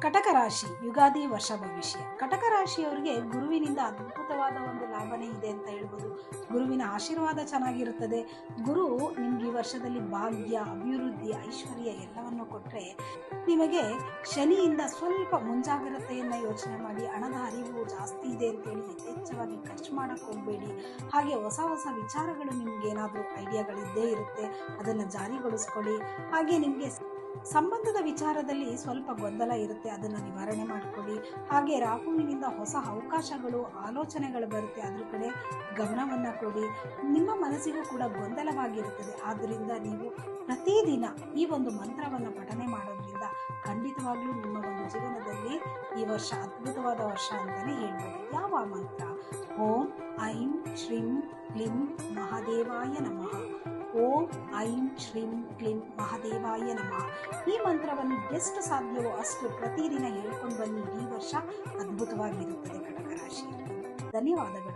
ಕಟಕ ರಾಶಿ ಯುಗಾದಿ ವರ್ಷ ಭವಿಷ್ಯ. ಕಟಕ ರಾಶಿಯವರಿಗೆ ಗುರುವಿನಿಂದ ಅದ್ಭುತವಾದ ಒಂದು ಲಾಭನೇ ಇದೆ ಅಂತ ಹೇಳ್ಬೋದು. ಗುರುವಿನ ಆಶೀರ್ವಾದ ಚೆನ್ನಾಗಿರುತ್ತದೆ. ಗುರು ನಿಮ್ಗೆ ಈ ವರ್ಷದಲ್ಲಿ ಭಾಗ್ಯ, ಅಭಿವೃದ್ಧಿ, ಐಶ್ವರ್ಯ ಎಲ್ಲವನ್ನು ಕೊಟ್ಟರೆ, ನಿಮಗೆ ಶನಿಯಿಂದ ಸ್ವಲ್ಪ ಮುಂಜಾಗ್ರತೆಯನ್ನು ಯೋಚನೆ ಮಾಡಿ. ಹಣದ ಹರಿವು ಜಾಸ್ತಿ ಇದೆ ಅಂತೇಳಿ ಯಥೇಚ್ಛವಾಗಿ ಖರ್ಚು ಮಾಡಕ್ಕೆ ಹೋಗಬೇಡಿ. ಹಾಗೆ ಹೊಸ ಹೊಸ ವಿಚಾರಗಳು ನಿಮ್ಗೇನಾದರೂ ಐಡಿಯಾಗಳಿದ್ದೇ ಇರುತ್ತೆ, ಅದನ್ನು ಜಾರಿಗೊಳಿಸ್ಕೊಳ್ಳಿ. ಹಾಗೆ ನಿಮಗೆ ಸಂಬಂಧದ ವಿಚಾರದಲ್ಲಿ ಸ್ವಲ್ಪ ಗೊಂದಲ ಇರುತ್ತೆ, ಅದನ್ನು ನಿವಾರಣೆ ಮಾಡಿಕೊಳ್ಳಿ. ಹಾಗೆ ರಾಹುವಿನಿಂದ ಹೊಸ ಅವಕಾಶಗಳು, ಆಲೋಚನೆಗಳು ಬರುತ್ತೆ, ಅದ್ರ ಕಡೆ ಗಮನವನ್ನು ಕೊಡಿ. ನಿಮ್ಮ ಮನಸ್ಸಿಗೂ ಕೂಡ ಗೊಂದಲವಾಗಿರುತ್ತದೆ. ಆದ್ದರಿಂದ ನೀವು ಪ್ರತಿದಿನ ಈ ಒಂದು ಮಂತ್ರವನ್ನು ಪಠನೆ ಮಾಡೋದ್ರಿಂದ ಖಂಡಿತವಾಗ್ಲೂ ನಿಮ್ಮ ಒಂದು ಜೀವನದಲ್ಲಿ ಈ ವರ್ಷ ಅದ್ಭುತವಾದ ವರ್ಷ ಅಂತಲೇ ಹೇಳ್ಬೋದು. ಯಾವ ಮಂತ್ರ? ಓಂ ಐಂ ಶ್ರೀಂ ಕ್ಲೀಂ ಮಹಾದೇವಾಯ ನಮಃ. ಓಂ ಐಂ ಶ್ರೀಂ ಕ್ಲೀಂ ಮಹಾದೇವಾಯ ನಮಃ. ಈ ಮಂತ್ರವನ್ನು ಎಷ್ಟು ಸಾಧ್ಯವೋ ಅಷ್ಟು ಪ್ರತಿದಿನ ಹೇಳ್ಕೊಂಡು ಬನ್ನಿ. ಈ ವರ್ಷ ಅದ್ಭುತವಾಗಿರುತ್ತದೆ ಕಟಕ ರಾಶಿ. ಧನ್ಯವಾದಗಳು.